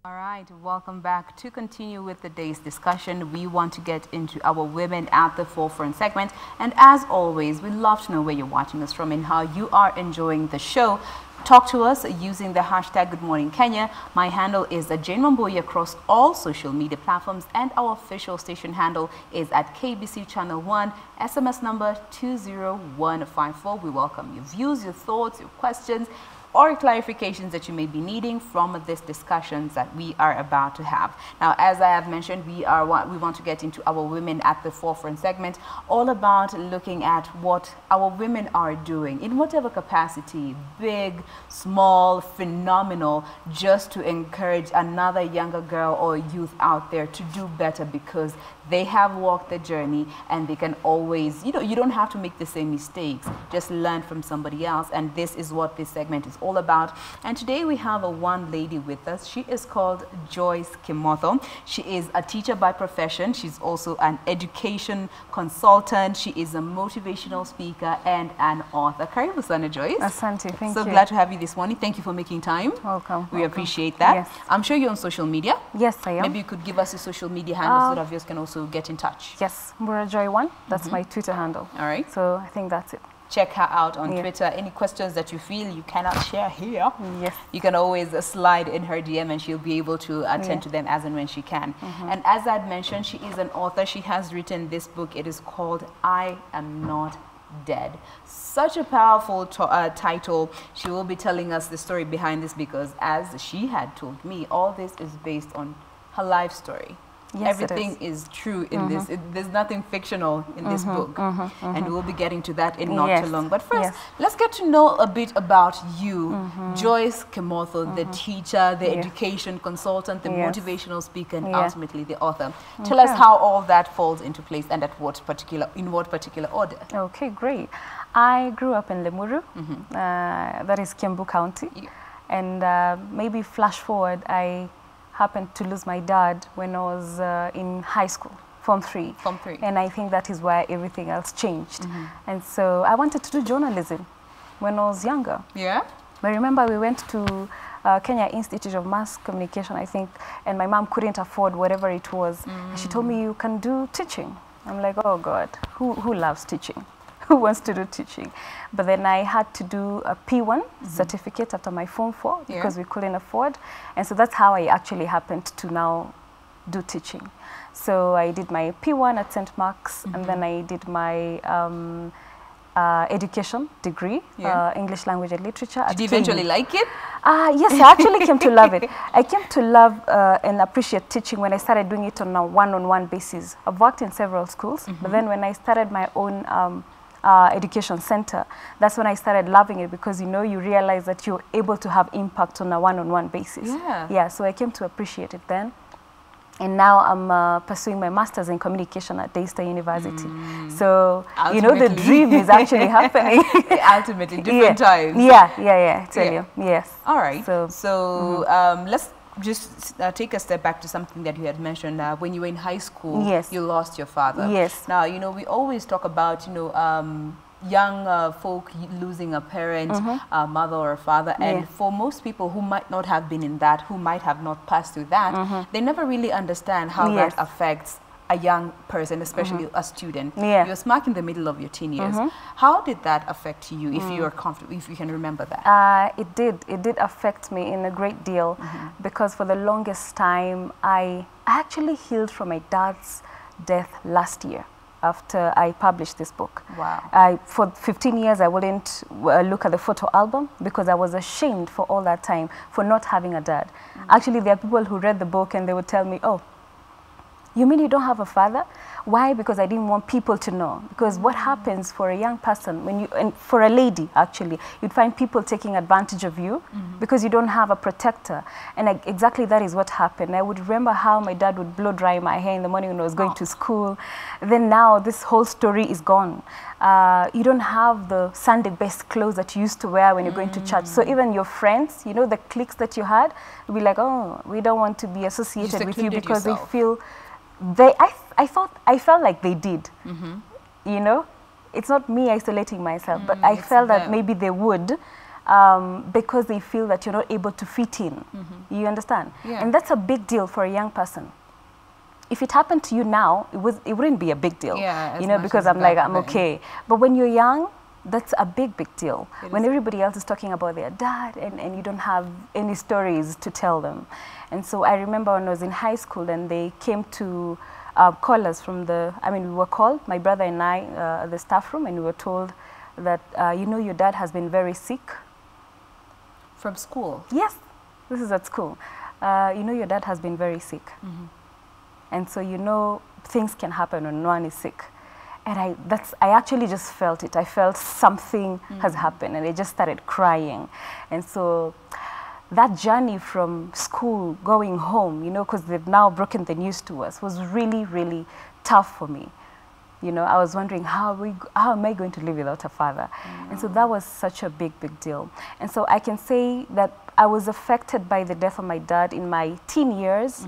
All right, welcome back. To continue with the day's discussion, we want to get into our Women at the Forefront segment. And as always, we'd love to know where you're watching us from and how you are enjoying the show. Talk to us using the hashtag Good Morning Kenya. My handle is Jane Mamboyi across all social media platforms, and our official station handle is at KBC Channel 1, SMS number 20154. We welcome your views, your thoughts, your questions, or clarifications that you may be needing from this discussions that we are about to have. Now, as I have mentioned, we want to get into our Women at the Forefront segment, all about looking at what our women are doing in whatever capacity, big, small, phenomenal, just to encourage another younger girl or youth out there to do better, because they have walked the journey and they can always, you don't have to make the same mistakes, just learn from somebody else. And this is what this segment is all about. And today we have one lady with us. She is called Joyce Kimotho. She is a teacher by profession. She's also an education consultant. She is a motivational speaker and an author. Karibu sana, Joyce. Asante, thank you. So glad to have you this morning. Thank you for making time. Welcome. We appreciate that. Yes. I'm sure you're on social media. Yes, I am. Maybe you could give us your social media handles so that viewers can also get in touch. Yes, Murajoy1. That's my Twitter handle. All right. So I think that's it. Check her out on Twitter. Any questions that you feel you cannot share here, yes, you can always slide in her DM and she'll be able to attend to them as and when she can. And as I'd mentioned, she is an author. She has written this book. It is called I Am Not Dead. Such a powerful title. She will be telling us the story behind this, because as she had told me, all this is based on her life story. Yes, everything is true in this. There's nothing fictional in this book. And we'll be getting to that in not too long. But first, let's get to know a bit about you, Joyce Kimotho, the teacher, the education consultant, the motivational speaker, and ultimately the author. Tell us how all that falls into place and in what particular order. Okay, great. I grew up in Limuru, that is Kiambu County. And maybe flash forward, I happened to lose my dad when I was in high school, Form 3. Form 3. And I think that is where everything else changed. And so I wanted to do journalism when I was younger. Yeah. I remember we went to Kenya Institute of Mass Communication, I think, and my mom couldn't afford whatever it was. And she told me, you can do teaching. I'm like, oh God, who loves teaching? Who wants to do teaching? But then I had to do a P1 certificate after my Form 4 because we couldn't afford. And so that's how I actually happened to now do teaching. So I did my P1 at St. Mark's, and then I did my education degree, English language and literature. Did you eventually like it? Yes, I actually came to love it. I came to love and appreciate teaching when I started doing it on a one-on-one basis. I've worked in several schools, but then when I started my own education center, that's when I started loving it, because you realize that you're able to have impact on a one-on-one basis. Yeah, so I came to appreciate it then. And now I'm pursuing my master's in communication at Daystar University. So, the dream is actually happening. Ultimately, different times. I tell you. Yes. All right. So, let's just take a step back to something that you had mentioned. When you were in high school, you lost your father. Yes. Now, we always talk about, young folk losing a parent, a mother or a father. And for most people who might not have been in that, who might have not passed through that, they never really understand how that affects a young person, especially a student. You're smack in the middle of your teen years. How did that affect you, if you are comfortable, if you can remember that? It did affect me in a great deal, because for the longest time, I actually healed from my dad's death last year after I published this book. Wow. For 15 years, I wouldn't look at the photo album because I was ashamed for all that time for not having a dad. Actually, there are people who read the book and they would tell me, oh, you mean you don't have a father? Why? Because I didn't want people to know. Because what happens for a young person, and for a lady actually, you'd find people taking advantage of you because you don't have a protector. And exactly that is what happened. I would remember how my dad would blow dry my hair in the morning when I was going to school. Then now this whole story is gone. You don't have the Sunday best clothes that you used to wear when you're going to church. So even your friends, the cliques that you had, will be like, oh, we don't want to be associated with you because they feel I felt like they did. It's not me isolating myself, but I felt that maybe they would because they feel that you're not able to fit in. You understand? Yeah. And that's a big deal for a young person. If it happened to you now, it wouldn't be a big deal. Yeah, you know, because I'm like, I'm okay. But when you're young, that's a big deal. When everybody else is talking about their dad and you don't have any stories to tell them. And so I remember when I was in high school and they came to call us from the, we were called, my brother and I, the staff room, and we were told that, you know, your dad has been very sick. From school? Yes, this is at school. You know, your dad has been very sick. And so, you know, things can happen when one is sick. And I actually just felt it. I felt something has happened, and I just started crying. And so that journey from school going home, you know, because they've now broken the news to us, was really, really tough for me. You know, I was wondering, how am I going to live without a father? And so that was such a big deal. And so I can say that I was affected by the death of my dad in my teen years.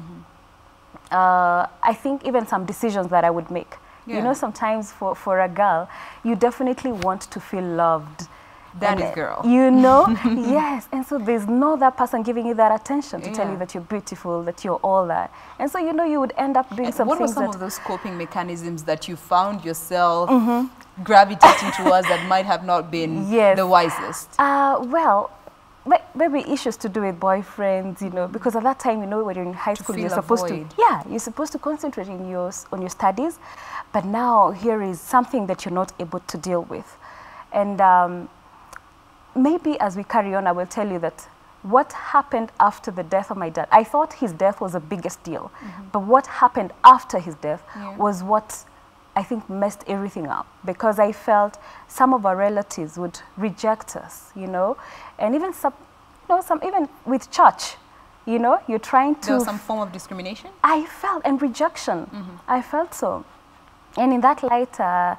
I think even some decisions that I would make. Yeah. You know, sometimes for a girl, you definitely want to feel loved. Daddy's girl. You know? Yes. And so there's no other person giving you that attention to tell you that you're beautiful, that you're all that. And so, you know, you would end up doing some things. What were some of those coping mechanisms that you found yourself gravitating towards that might have not been the wisest? Well, maybe issues to do with boyfriends, you know, because at that time, you know, when you're in high school, you're supposed to, you're supposed to concentrate on your studies. But now here is something that you're not able to deal with. And maybe as we carry on, I will tell you that what happened after the death of my dad, I thought his death was the biggest deal. But what happened after his death was what I think messed everything up, because I felt some of our relatives would reject us, you know, and even even with church, you know, you're trying to... There was some form of discrimination? I felt, and rejection. I felt so. And in that light,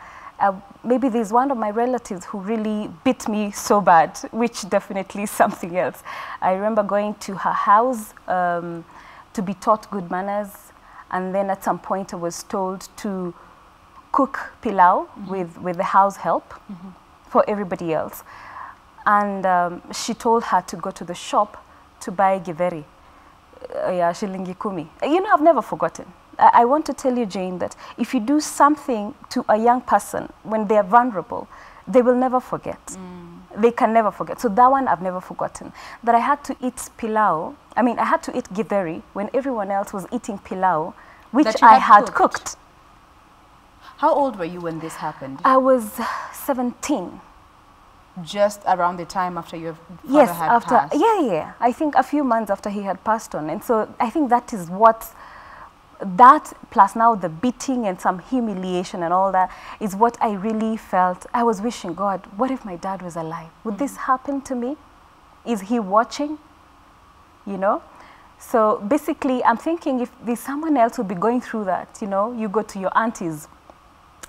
maybe there's one of my relatives who really beat me so bad, which definitely is something else. I remember going to her house to be taught good manners, and then at some point I was told to cook pilau with the house help for everybody else. And she told her to go to the shop to buy githeri, shilingi kumi. You know, I've never forgotten. I want to tell you, Jane, that if you do something to a young person when they are vulnerable, they will never forget. They can never forget. So that one I've never forgotten. That I had to eat pilau, I had to eat githeri when everyone else was eating pilau, which I had cooked. How old were you when this happened? I was 17. Just around the time after your father had passed? Yeah. I think a few months after he had passed on. And so I think that is what... That plus now the beating and some humiliation and all that is what I really felt. I was wishing, God, what if my dad was alive? Would this happen to me? Is he watching? You know? So basically, I'm thinking if there's someone else who would be going through that, you know, you go to your aunties,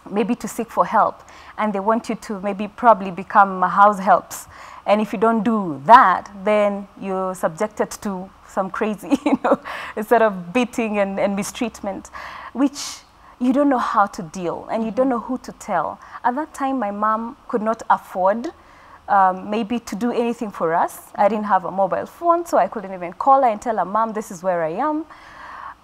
maybe to seek for help, and they want you to maybe probably become house helps. And if you don't do that, then you're subjected to some crazy, you know, sort of beating and mistreatment, which you don't know how to deal and you don't know who to tell. At that time, my mom could not afford maybe to do anything for us. I didn't have a mobile phone, so I couldn't even call her and tell her, Mom, this is where I am.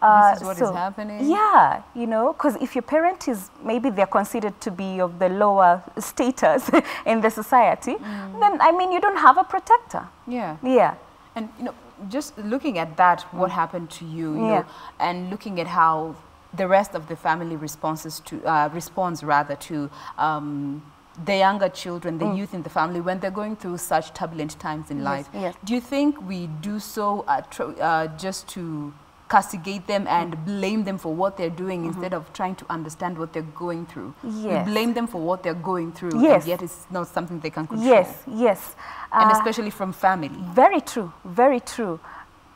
This is what is happening? Yeah, you know, because if your parent is, maybe they're considered to be of the lower status in the society, then, you don't have a protector. Yeah. Yeah. And, you know, just looking at that, what happened to you, you know, and looking at how the rest of the family responds to the younger children, the youth in the family, when they're going through such turbulent times in life. Yes. Do you think we do so just to castigate them and blame them for what they're doing instead of trying to understand what they're going through? Yes. We blame them for what they're going through, and yet it's not something they can control. Yes. And especially from family. Very true, very true.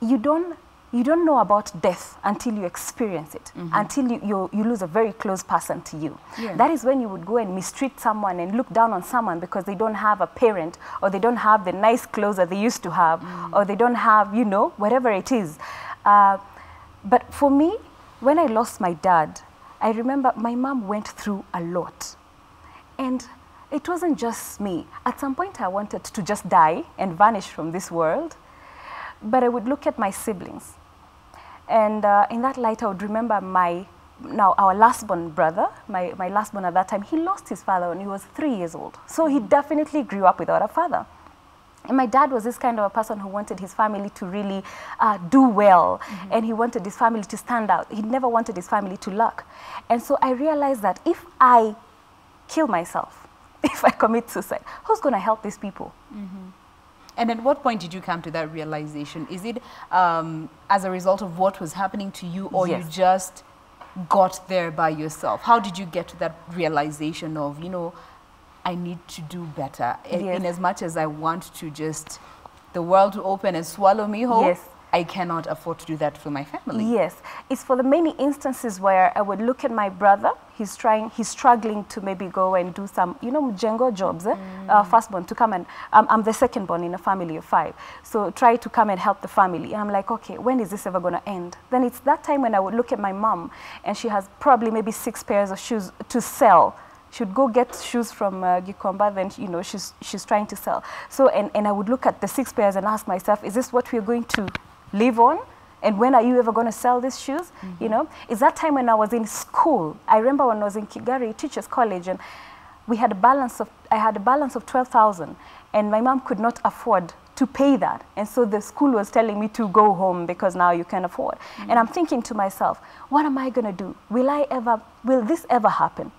You don't know about death until you experience it, until you lose a very close person to you. Yeah. That is when you would go and mistreat someone and look down on someone because they don't have a parent, or they don't have the nice clothes that they used to have, or they don't have, you know, whatever it is. But for me, when I lost my dad, I remember my mom went through a lot. And it wasn't just me. At some point, I wanted to just die and vanish from this world. But I would look at my siblings. And in that light, I would remember our last-born brother, my last-born at that time, he lost his father when he was 3 years old. So he definitely grew up without a father. And my dad was this kind of a person who wanted his family to really do well. And he wanted his family to stand out. He never wanted his family to lack. And so I realized that if I kill myself, if I commit suicide, who's going to help these people? And at what point did you come to that realization? Is it as a result of what was happening to you, or you just got there by yourself? How did you get to that realization of, you know, I need to do better? In as much as I want to just, the world to open and swallow me whole, I cannot afford to do that for my family. Yes, it's for the many instances where I would look at my brother, he's struggling to maybe go and do some, you know, mjengo jobs, firstborn to come and, I'm the secondborn in a family of 5. So try to come and help the family. And I'm like, okay, when is this ever going to end? Then it's that time when I would look at my mom, and she has probably maybe 6 pairs of shoes to sell. She'd go get shoes from Gikomba, then, you know, she's trying to sell. So, and I would look at the 6 pairs and ask myself, is this what we're going to live on? And when are you ever going to sell these shoes? You know, it's that time when I was in school. I remember when I was in Kigari Teachers College, and I had a balance of 12,000, and my mom could not afford to pay that. And so the school was telling me to go home because now you can afford. And I'm thinking to myself, what am I going to do? Will this ever happen?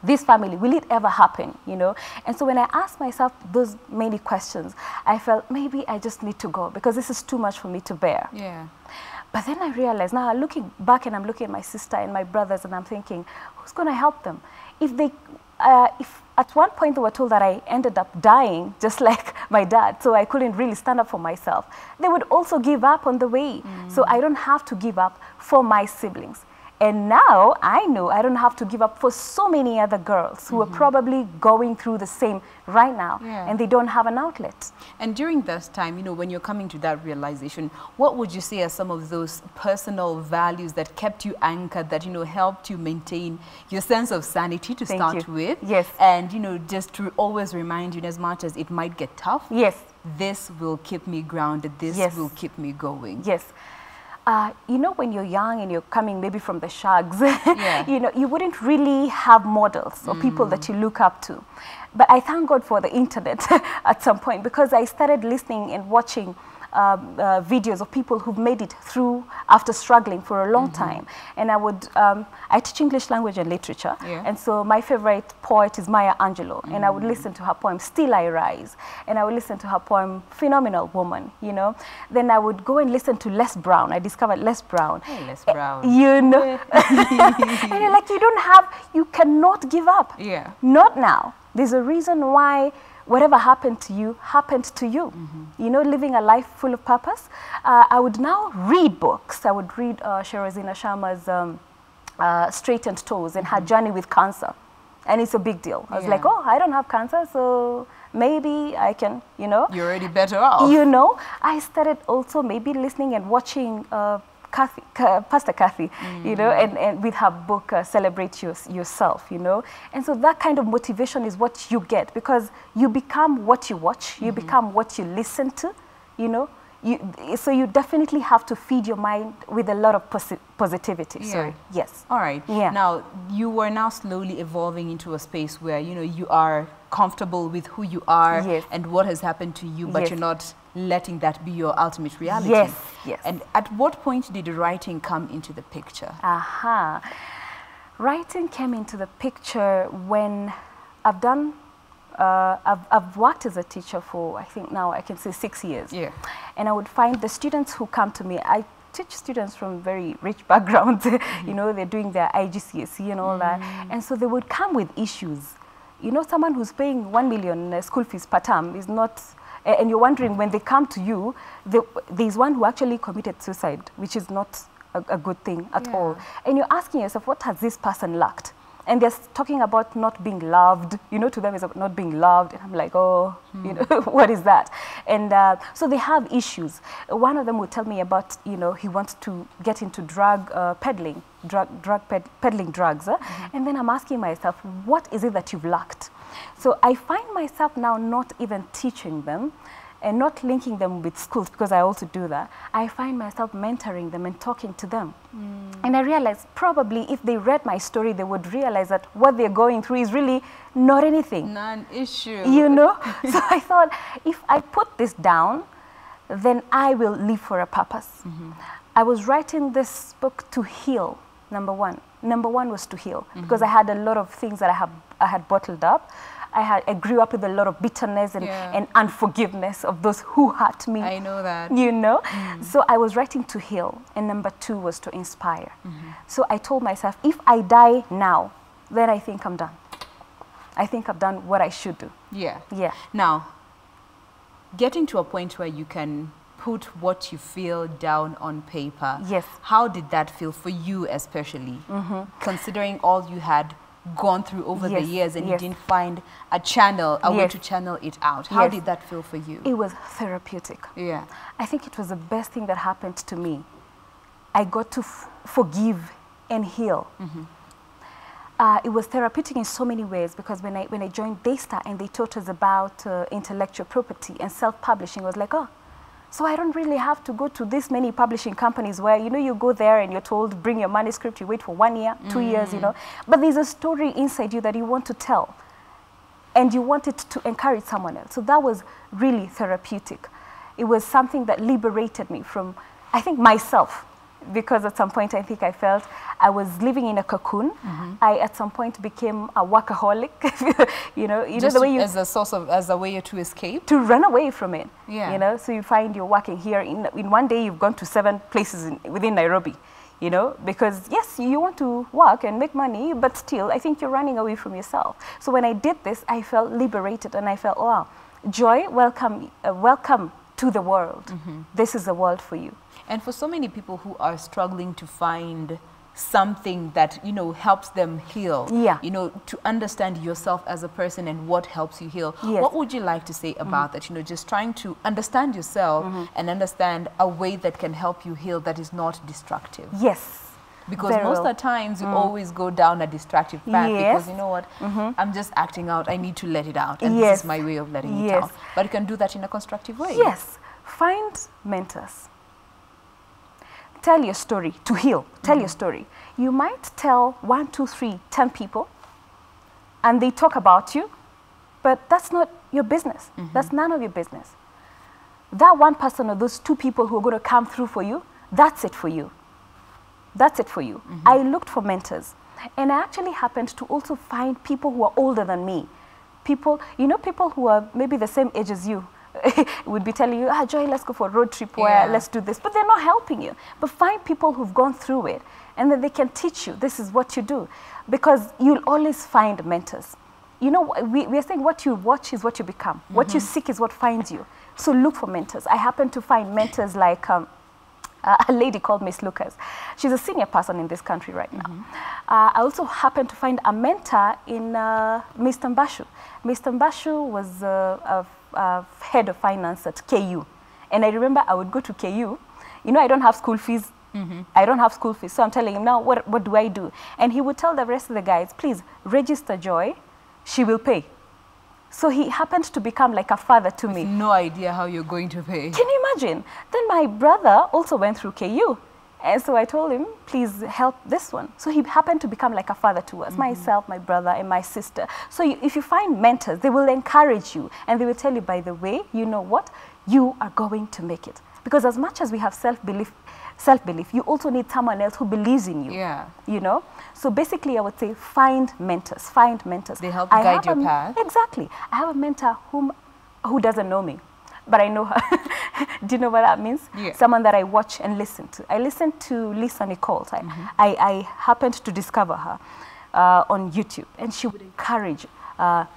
This family, will it ever happen, you know? And so when I asked myself those many questions, I felt maybe I just need to go because this is too much for me to bear. But then I realized, now looking back, and I'm looking at my sister and my brothers, and I'm thinking, who's going to help them? If at one point they were told that I ended up dying, just like my dad, so I couldn't really stand up for myself, they would also give up on the way. So I don't have to give up for my siblings. And now I know I don't have to give up for so many other girls who are probably going through the same right now, and they don't have an outlet. And during this time, you know, when you're coming to that realization, what would you say are some of those personal values that kept you anchored, that, you know, helped you maintain your sense of sanity to start with? And, you know, just to always remind you, in as much as it might get tough, this will keep me grounded, this will keep me going. You know, when you're young and you're coming maybe from the shags, you know, you wouldn't really have models or people that you look up to. But I thank God for the internet at some point, because I started listening and watching videos of people who've made it through after struggling for a long time. And I teach English language and literature, and so my favorite poet is Maya Angelou, and I would listen to her poem Still I Rise, and I would listen to her poem Phenomenal Woman, you know. Then I would go and listen to Les Brown. I discovered Les Brown. Hey, Les Brown. You know, and you're like, you cannot give up. Not now. There's a reason why whatever happened to you, happened to you. You know, living a life full of purpose. I would now read books. I would read Sherazina Sharma's Straightened Toes and her journey with cancer. And it's a big deal. I was like, oh, I don't have cancer, so maybe I can, you know. You're already better off. You know, I started also maybe listening and watching Pastor Kathy, you know, and with her book, Celebrate Yourself, you know. And so that kind of motivation is what you get, because you become what you watch, you become what you listen to, you know. So you definitely have to feed your mind with a lot of positivity. Sorry. Yes. All right. Now, you were now slowly evolving into a space where, you know, you are comfortable with who you are and what has happened to you, but you're not letting that be your ultimate reality. And at what point did writing come into the picture? Writing came into the picture when I've done I've worked as a teacher for, I think now I can say 6 years. And I would find the students who come to me, I teach students from very rich backgrounds, you know, they're doing their IGCSE and all that. And so they would come with issues. You know, someone who's paying 1 million school fees per term is not, and you're wondering when they come to you, there's one who actually committed suicide, which is not a good thing at all. And you're asking yourself, what has this person lacked? And they're talking about not being loved, you know, to them it's about not being loved. And I'm like, oh, you know, what is that? And so they have issues. One of them would tell me about, you know, he wants to get into drug peddling, peddling drugs. And then I'm asking myself, what is it that you've lacked? So I find myself now not even teaching them and not linking them with schools, because I also do that. I find myself mentoring them and talking to them. And I realized probably if they read my story, they would realize that what they're going through is really not anything. Non-issue. You know? So I thought, if I put this down, then I will live for a purpose. I was writing this book to heal, number one. Number one was to heal, because I had a lot of things that I had bottled up. I grew up with a lot of bitterness and unforgiveness of those who hurt me. I know that. You know? So I was writing to heal, and number two was to inspire. So I told myself, if I die now, then I think I'm done. I think I've done what I should do. Yeah. Yeah. Now, getting to a point where you can put what you feel down on paper. Yes. How did that feel for you especially? Considering all you had gone through over the years and you didn't find a channel, a way to channel it out. How did that feel for you? It was therapeutic. Yeah. I think it was the best thing that happened to me. I got to forgive and heal. It was therapeutic in so many ways, because when I joined Daystar and they taught us about intellectual property and self-publishing, I was like, oh, so I don't really have to go to this many publishing companies where, you know, you go there and you're told, bring your manuscript, you wait for 1 year, 2 years, you know. But there's a story inside you that you want to tell, and you want it to encourage someone else. So that was really therapeutic. It was something that liberated me from, I think, myself. Because at some point I think I felt I was living in a cocoon. I at some point became a workaholic. you know the way you, as a way to escape, to run away from it. Yeah. You know, so you find you're working here in one day you've gone to 7 places within Nairobi. You know, because yes, you want to work and make money, but still I think you're running away from yourself. So when I did this, I felt liberated, and I felt, oh, wow, Joy, welcome to the world. This is a world for you. And for so many people who are struggling to find something that, you know, helps them heal, you know, to understand yourself as a person and what helps you heal, what would you like to say about that? You know, just trying to understand yourself and understand a way that can help you heal that is not destructive. Yes. Because most of the times you always go down a destructive path because, you know what, I'm just acting out, I need to let it out, and this is my way of letting it out. But you can do that in a constructive way. Yes. Find mentors. Tell your story to heal. Tell your story. You might tell 1, 2, 3, 10 people, and they talk about you, but that's not your business. That's none of your business. That one person or those 2 people who are going to come through for you, that's it for you. That's it for you. I looked for mentors, and I actually happened to also find people who are older than me. People, you know, people who are maybe the same age as you. Would be telling you, Joy, let's go for a road trip where let's do this. But they're not helping you. But find people who've gone through it, and then they can teach you, this is what you do. Because you'll always find mentors. You know, we are saying what you watch is what you become. What you seek is what finds you. So look for mentors. I happen to find mentors like a lady called Miss Lucas. She's a senior person in this country right now. I also happen to find a mentor in Mr. Mbashu. Mr. Mbashu was head of finance at KU. And I remember I would go to KU. You know, I don't have school fees. I don't have school fees. So I'm telling him, now, what do I do? And he would tell the rest of the guys, please register Joy. She will pay. So he happened to become like a father to me. No idea how you're going to pay. Can you imagine? Then my brother also went through KU. And so I told him, please help this one. So he happened to become like a father to us, myself, my brother, and my sister. So if you find mentors, they will encourage you. And they will tell you, by the way, you know what? You are going to make it. Because as much as we have self-belief, you also need someone else who believes in you. Yeah. You know? So basically, I would say find mentors. Find mentors. They help guide your path. Exactly. I have a mentor who doesn't know me, but I know her. Do you know what that means? Yeah. Someone that I watch and listen to. I listen to Lisa Nicole. I happened to discover her on YouTube, and she would encourage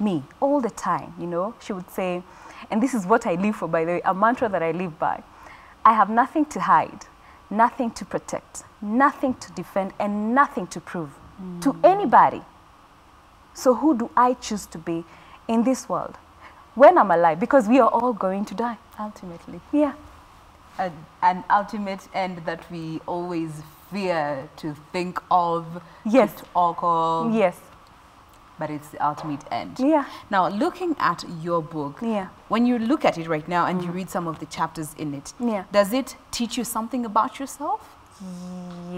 me all the time. You know, she would say, and this is what I live for, by the way, a mantra that I live by. I have nothing to hide, nothing to protect, nothing to defend, and nothing to prove to anybody. So who do I choose to be in this world when I'm alive? Because we are all going to die. Ultimately. Yeah. An ultimate end that we always fear to think of, Yes. to talk of. Yes. but it's the ultimate end. Yeah. Now, looking at your book, Yeah. when you look at it right now and you read some of the chapters in it, Yeah. does it teach you something about yourself?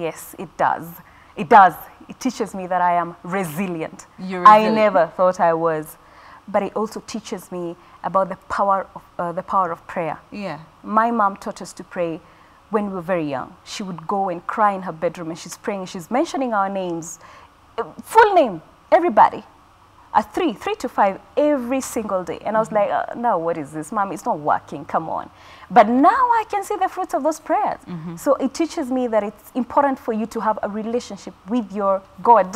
Yes, it does. It does. It teaches me that I am resilient. You're I resilient. never thought I was. But it also teaches me about the power of prayer. Yeah. My mom taught us to pray when we were very young. She would go and cry in her bedroom and she's praying. She's mentioning our names, full name, everybody. Three to five every single day. And I was like, no, what is this, Mom? It's not working. Come on. But now I can see the fruits of those prayers. So it teaches me that it's important for you to have a relationship with your God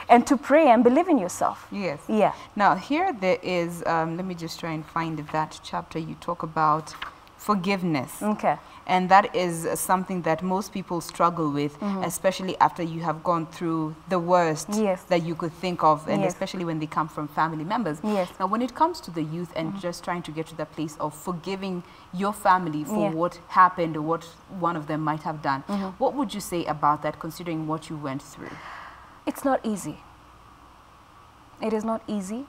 and to pray and believe in yourself. Yes. Yeah. Now, here there is, let me just try and find that chapter. You talk about forgiveness. Okay. And that is something that most people struggle with, especially after you have gone through the worst Yes. that you could think of, and Yes. especially when they come from family members. Yes. Now, when it comes to the youth and just trying to get to that place of forgiving your family for Yeah. what happened or what one of them might have done, what would you say about that, considering what you went through? It's not easy. It is not easy.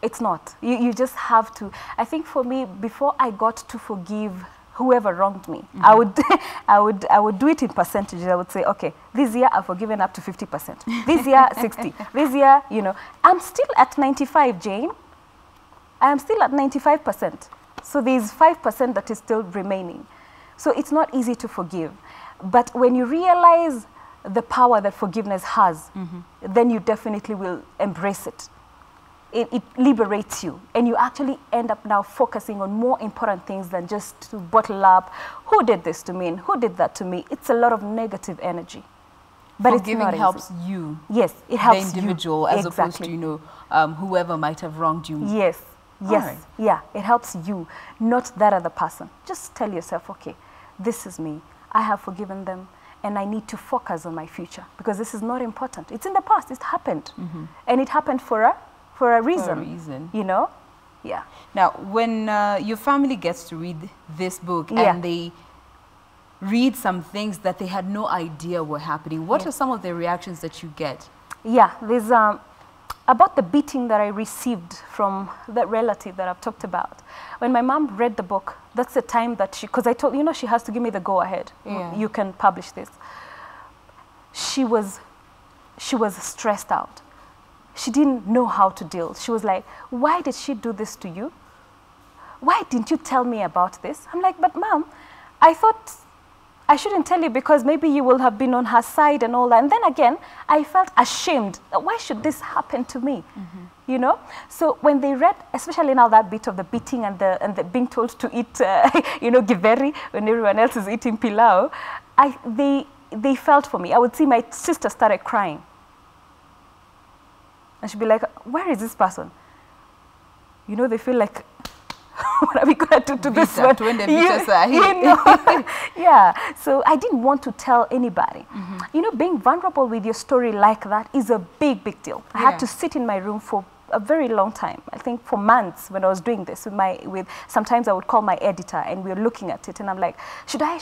It's not. You just have to. I think for me, before I got to forgive whoever wronged me, I would do it in percentages. I would say, okay, this year I've forgiven up to 50%. This year, 60. This year, you know, I'm still at 95, Jane. I am still at 95%. So there's 5% that is still remaining. So it's not easy to forgive. But when you realize the power that forgiveness has, then you definitely will embrace it. It liberates you, and you actually end up now focusing on more important things than just to bottle up, who did this to me and who did that to me. It's a lot of negative energy. But Forgiving it's not helps easy. you, Yes, it helps the individual, you. as opposed to, you know, whoever might have wronged you. Yes, yes, Alright. yeah, it helps you, not that other person. Just tell yourself, okay, this is me. I have forgiven them, and I need to focus on my future because this is not important. It's in the past. It happened, and it happened for a reason. You know, yeah. Now, when your family gets to read this book Yeah. and they read some things that they had no idea were happening, what are some of the reactions that you get? Yeah, there's about the beating that I received from that relative that I've talked about. When my mom read the book, that's the time that because I told, you know, she has to give me the go ahead. Yeah. You can publish this. She was stressed out. She didn't know how to deal. She was like, why did she do this to you? Why didn't you tell me about this? I'm like, but Mom, I thought I shouldn't tell you because maybe you will have been on her side and all that. And then again, I felt ashamed. Why should this happen to me? You know? So when they read, especially now that bit of the beating and the being told to eat, you know, githeri when everyone else is eating pilau, they felt for me. I would see my sister started crying. And she'd be like, where is this person? You know, they feel like, what are we going to do to this one? You know? Yeah. So I didn't want to tell anybody. You know, being vulnerable with your story like that is a big, big deal. I had to sit in my room for a very long time. I think for months when I was doing this sometimes I would call my editor and we were looking at it and I'm like, should I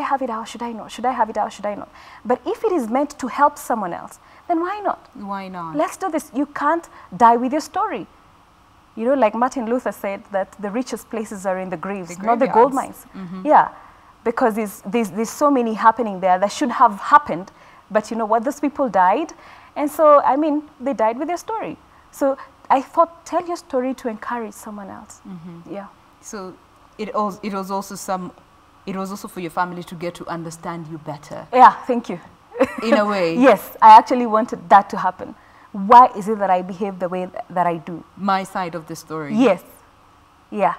have it out? Should I not? Should I have it out? Should I not? But if it is meant to help someone else, then why not? Why not? Let's do this. You can't die with your story. You know, like Martin Luther said that the richest places are in the graves, not the gold mines. Yeah, because there's so many happening there that should have happened, but you know what? Those people died, and so, I mean, they died with their story. So I thought, tell your story to encourage someone else. Yeah. So it was also for your family to get to understand you better. Yeah, thank you. In a way. Yes, I actually wanted that to happen. Why is it that I behave the way that I do? My side of the story. Yes. Yeah.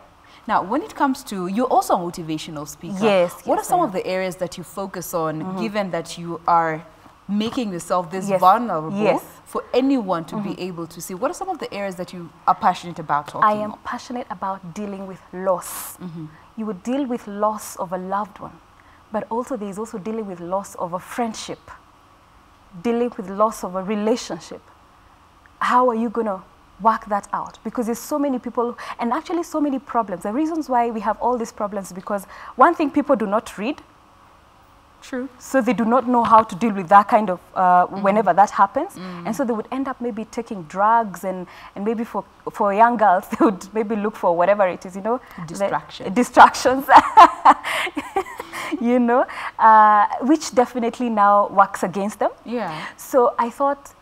Now, when it comes to, you're also a motivational speaker. Yes. What are some of the areas that you focus on, given that you are making yourself this vulnerable for anyone to be able to see? What are some of the areas that you are passionate about talking I am passionate about dealing with loss. You would deal with loss of a loved one, but also there is also dealing with loss of a friendship, dealing with loss of a relationship. How are you going to work that out? Because there's so many people and actually so many problems. The reasons why we have all these problems is because one thing people do not read True. So they do not know how to deal with that kind of, whenever that happens. And so they would end up maybe taking drugs, and maybe for young girls, they would maybe look for whatever it is, you know. Distractions. You know, which definitely now works against them. Yeah. So I thought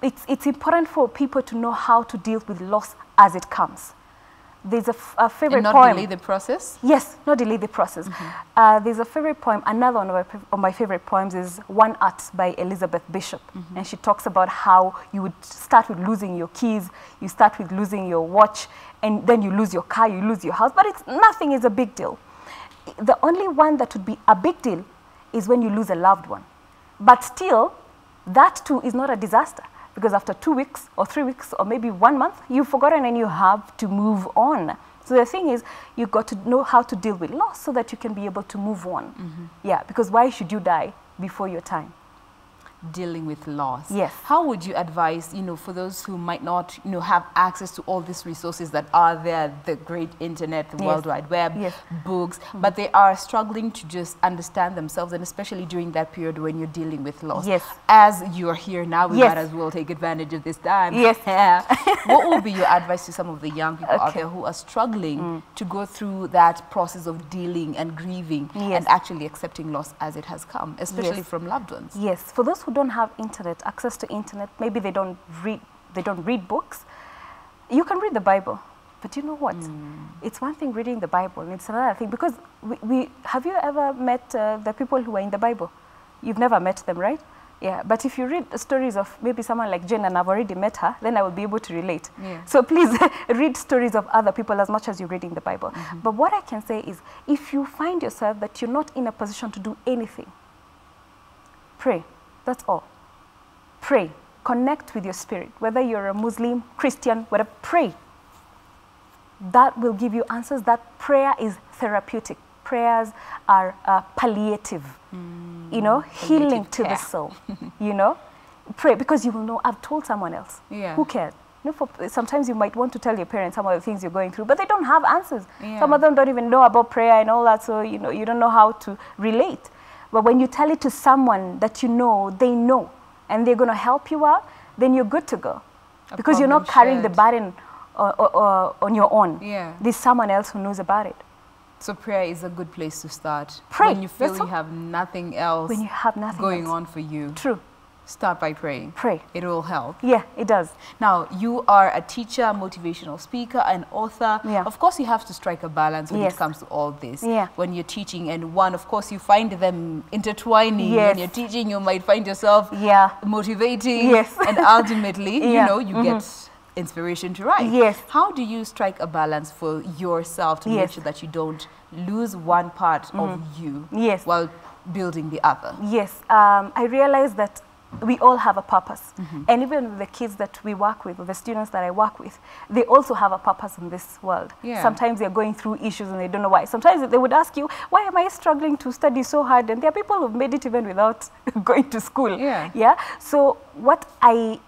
it's important for people to know how to deal with loss as it comes. There's a favorite and poem. not delay the process? Yes, not delay the process. There's a favorite poem, another one of my favorite poems is One Art by Elizabeth Bishop. And she talks about how you would start with losing your keys, you start with losing your watch, and then you lose your car, you lose your house, but nothing is a big deal. The only one that would be a big deal is when you lose a loved one. But still, that too is not a disaster, because after 2 weeks or 3 weeks or maybe 1 month, you've forgotten and you have to move on. So the thing is, you've got to know how to deal with loss so that you can be able to move on. Yeah, because why should you die before your time? Dealing with loss. Yes. How would you advise, you know, for those who might not, you know, have access to all these resources that are there, the great internet, the World Wide Web, books, but they are struggling to just understand themselves, and especially during that period when you're dealing with loss. Yes. As you're here now, we might as well take advantage of this time. Yes. What would be your advice to some of the young people out there who are struggling to go through that process of dealing and grieving and actually accepting loss as it has come, especially from loved ones? Yes. For those who don't have internet, access to internet, maybe they don't read books, you can read the Bible. But you know what? It's one thing reading the Bible, and it's another thing, because have you ever met the people who are in the Bible? You've never met them, right? Yeah, but if you read stories of maybe someone like Jane, and I've already met her, then I will be able to relate. Yeah. So please read stories of other people as much as you're reading the Bible. But what I can say is, if you find yourself that you're not in a position to do anything, pray. That's all. Pray. Connect with your spirit. Whether you're a Muslim, Christian, whatever, pray. That will give you answers. That prayer is therapeutic. Prayers are palliative, you know, healing to the soul, you know. Pray, because you will know, I've told someone else. Yeah. Who cared? You know, sometimes you might want to tell your parents some of the things you're going through, but they don't have answers. Some of them don't even know about prayer and all that, so, you know, you don't know how to relate. But when you tell it to someone that you know, they know, and they're going to help you out, then you're good to go. Because you're not carrying the burden on your own. Yeah. There's someone else who knows about it. So prayer is a good place to start. Pray. When you feel you have nothing else going on for you. True. Start by praying. Pray. It will help. Yeah, it does. Now, you are a teacher, motivational speaker, an author. Yeah. Of course, you have to strike a balance when it comes to all this. Yeah. When you're teaching, and of course, you find them intertwining. When you're teaching, you might find yourself motivating. And ultimately, you know, you get inspiration to write. Yes. How do you strike a balance for yourself to make sure that you don't lose one part of you while building the other? Yes. I realize that we all have a purpose. And even the kids that we work with, or the students that I work with, they also have a purpose in this world. Yeah. Sometimes they're going through issues and they don't know why. Sometimes they would ask you, why am I struggling to study so hard? And there are people who've made it even without going to school. Yeah. So what I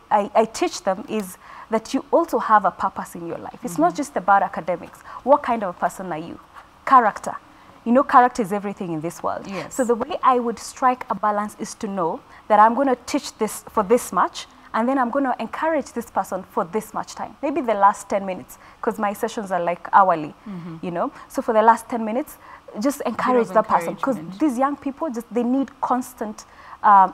teach them is that you also have a purpose in your life. It's not just about academics. What kind of a person are you? Character. You know, character is everything in this world. Yes. So the way I would strike a balance is to know that I'm going to teach this for this much, and then I'm going to encourage this person for this much time. Maybe the last 10 minutes, because my sessions are like hourly, you know. So for the last 10 minutes, just encourage that person, because these young people, they need constant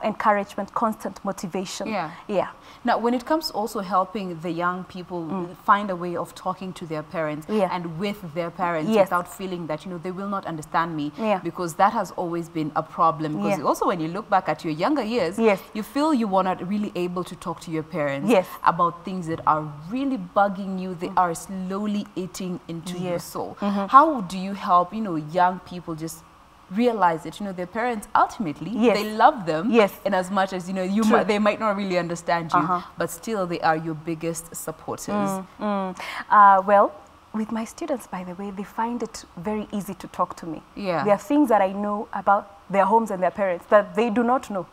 encouragement, constant motivation. Yeah. Now, when it comes to also helping the young people find a way of talking to their parents and with their parents without feeling that, you know, they will not understand me, because that has always been a problem. Because also when you look back at your younger years, you feel you were not really able to talk to your parents about things that are really bugging you. They are slowly eating into your soul. How do you help, you know, young people just realize that, you know, their parents ultimately, they love them, and as much as, you know, they might not really understand you, but still they are your biggest supporters? Well, with my students, by the way, they find it very easy to talk to me. There are things that I know about their homes and their parents that they do not know.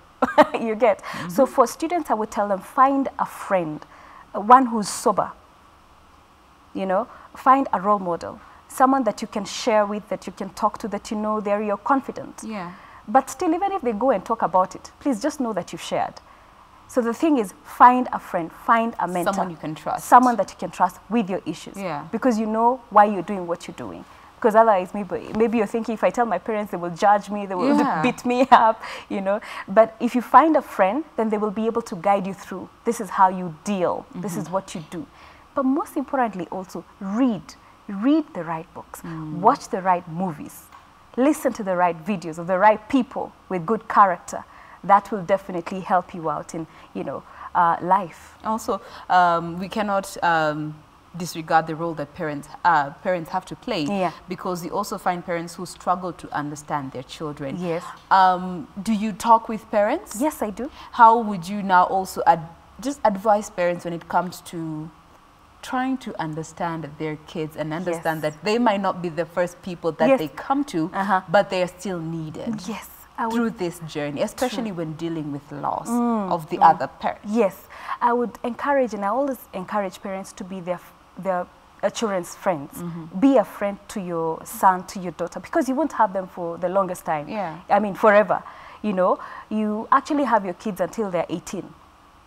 You get? So for students, I would tell them, find a friend, one who's sober, you know, find a role model, someone that you can share with, that you can talk to, that you know they're your confidant. But still, even if they go and talk about it, please just know that you've shared. So the thing is, find a friend, find a mentor. Someone you can trust. Someone that you can trust with your issues. Yeah. Because you know why you're doing what you're doing. Because otherwise, maybe you're thinking, if I tell my parents, they will judge me, they will beat me up, you know. But if you find a friend, then they will be able to guide you through. This is how you deal. This is what you do. But most importantly, also, read. Read the right books. Watch the right movies. Listen to the right videos of the right people with good character. That will definitely help you out in, you know, life. Also, we cannot disregard the role that parents have to play, because you also find parents who struggle to understand their children. Yes. Do you talk with parents? Yes, I do. How would you now also just advise parents when it comes to trying to understand their kids and understand that they might not be the first people that they come to, but they are still needed? Yes. Through this journey, especially when dealing with loss of the other parent. Yes, I would encourage, and I always encourage parents to be their children's friends. Be a friend to your son, to your daughter, because you won't have them for the longest time. Yeah. I mean, forever. You know, you actually have your kids until they're 18.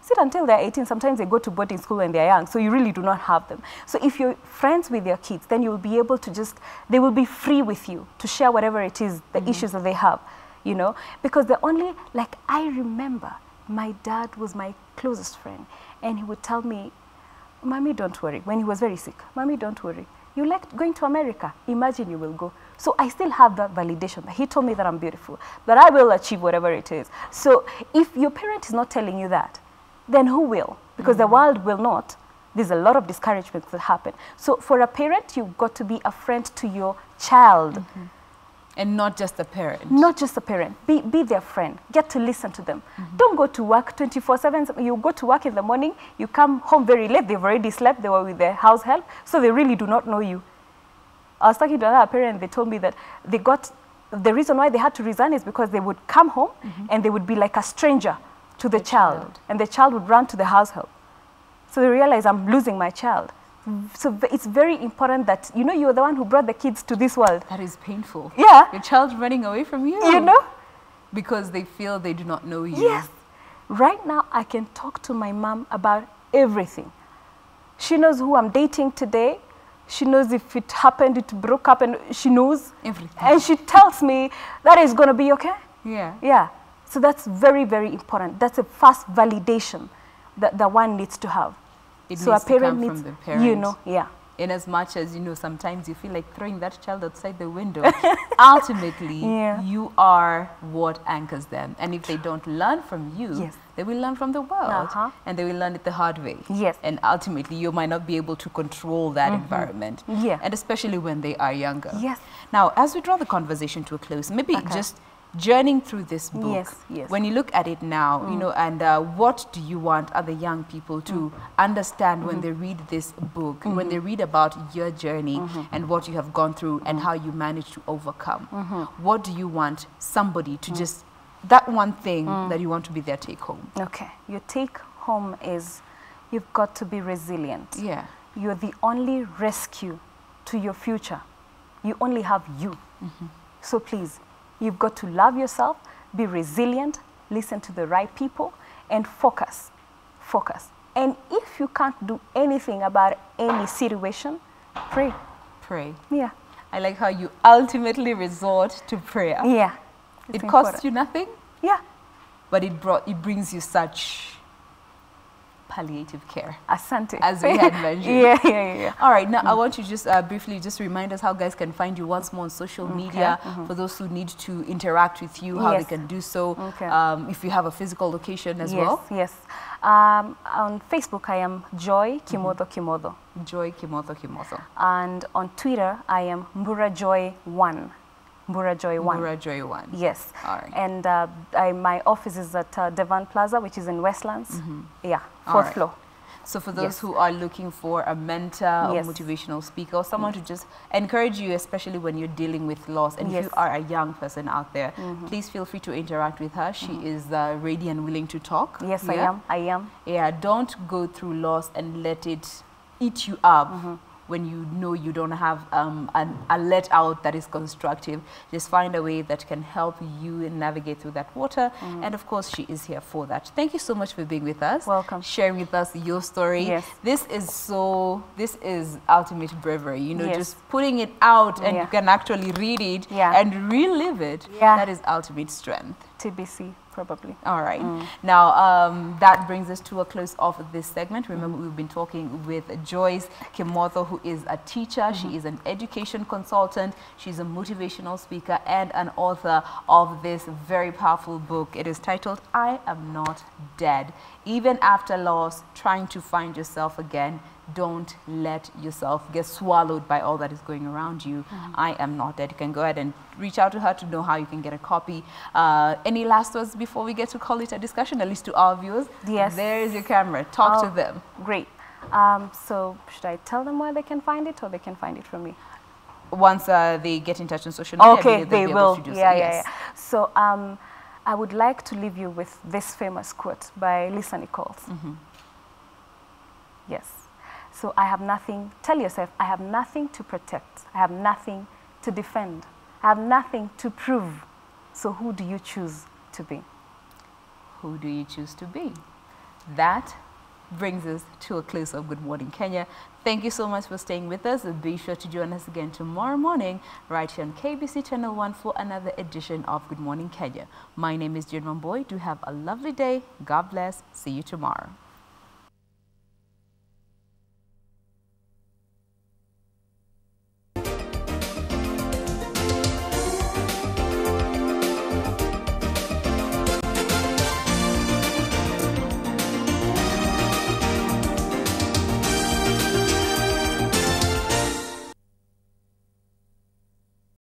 Sit until they're 18. Sometimes they go to boarding school when they're young, so you really do not have them. So if you're friends with your kids, then you'll be able to they will be free with you to share whatever it is, the issues that they have. You know, because the only, like, I remember my dad was my closest friend, and he would tell me, Mommy, don't worry, when he was very sick, Mommy, don't worry, you like going to America, imagine you will go. So I still have that validation that he told me that I'm beautiful, that I will achieve whatever it is. So if your parent is not telling you that, then who will? Because the world will not. There's a lot of discouragements that happen. So for a parent, you've got to be a friend to your child. And not just a parent. Not just a parent. Be their friend. Get to listen to them. Don't go to work 24/7. You go to work in the morning, you come home very late, they've already slept, they were with their house help, so they really do not know you. I was talking to another parent, they told me that the reason why they had to resign is because they would come home and they would be like a stranger to the child. And the child would run to the house help. So they realized, I'm losing my child. So it's very important that, you know, you're the one who brought the kids to this world. That is painful. Yeah. Your child's running away from you. You know? Because they feel they do not know you. Yes. Right now, I can talk to my mom about everything. She knows who I'm dating today. She knows if it happened, it broke up, and she knows. Everything. And she tells me that it's going to be okay. Yeah. Yeah. So that's very, very important. That's a first validation that one needs to have. So a parent needs, from the parent, you know, in as much as, you know, sometimes you feel like throwing that child outside the window. Ultimately, you are what anchors them. And if they don't learn from you, they will learn from the world. And they will learn it the hard way. Yes. And ultimately, you might not be able to control that environment. Yeah. And especially when they are younger. Yes. Now, as we draw the conversation to a close, maybe just journeying through this book, when you look at it now, you know, and what do you want other young people to understand when they read this book, when they read about your journey and what you have gone through and how you managed to overcome? What do you want somebody to just, that one thing that you want to be their take home? Okay, your take home is you've got to be resilient. Yeah. You're the only rescue to your future. You only have you. So please, you've got to love yourself, be resilient, listen to the right people, and focus. Focus. And if you can't do anything about any situation, pray. Pray. Yeah. I like how you ultimately resort to prayer. Yeah. It costs you nothing. Yeah. But it brings you such palliative care. Asante. As we had mentioned. Yeah. All right, now I want you to just briefly just remind us how guys can find you once more on social media, for those who need to interact with you, how they can do so, if you have a physical location as well. Yes. On Facebook, I am Joy Kimotho Kimotho. Joy Kimotho Kimotho. And on Twitter, I am Mbura Joy 1. Mbura Joy 1. Mbura Joy 1. Yes. All right. And my office is at Devon Plaza, which is in Westlands. Yeah, 4th floor. So for those who are looking for a mentor or motivational speaker or someone to just encourage you, especially when you're dealing with loss, and if you are a young person out there, please feel free to interact with her. She is ready and willing to talk. Yes, I am. Yeah, don't go through loss and let it eat you up when you know you don't have a let out that is constructive. Just find a way that can help you navigate through that water. And of course, she is here for that. Thank you so much for being with us. Welcome. Sharing with us your story. Yes. This is ultimate bravery, you know, Yes. just putting it out and Yeah. you can actually read it Yeah. and relive it. Yeah. That is ultimate strength. TBC, probably. All right. Now, that brings us to a close of this segment. Remember, we've been talking with Joyce Kimotho, who is a teacher. She is an education consultant. She's a motivational speaker and an author of this very powerful book. It is titled, I Am Not Dead. Even after loss, trying to find yourself again. Don't let yourself get swallowed by all that is going around you. I Am Not Dead. You can go ahead and reach out to her to know how you can get a copy. Any last words before we get to call it a discussion, at least to our viewers? Yes. There is your camera. Talk to them. Great. So should I tell them where they can find it, or they can find it from me? Once they get in touch on social media, Okay, they will. To do Yeah, so. yeah, Yes. yeah. So I would like to leave you with this famous quote by Lisa Nichols. Yes. So I have nothing, tell yourself, I have nothing to protect. I have nothing to defend. I have nothing to prove. So who do you choose to be? Who do you choose to be? That brings us to a close of Good Morning Kenya. Thank you so much for staying with us. Be sure to join us again tomorrow morning right here on KBC Channel 1 for another edition of Good Morning Kenya. My name is Jane Mamboy. Do have a lovely day. God bless. See you tomorrow.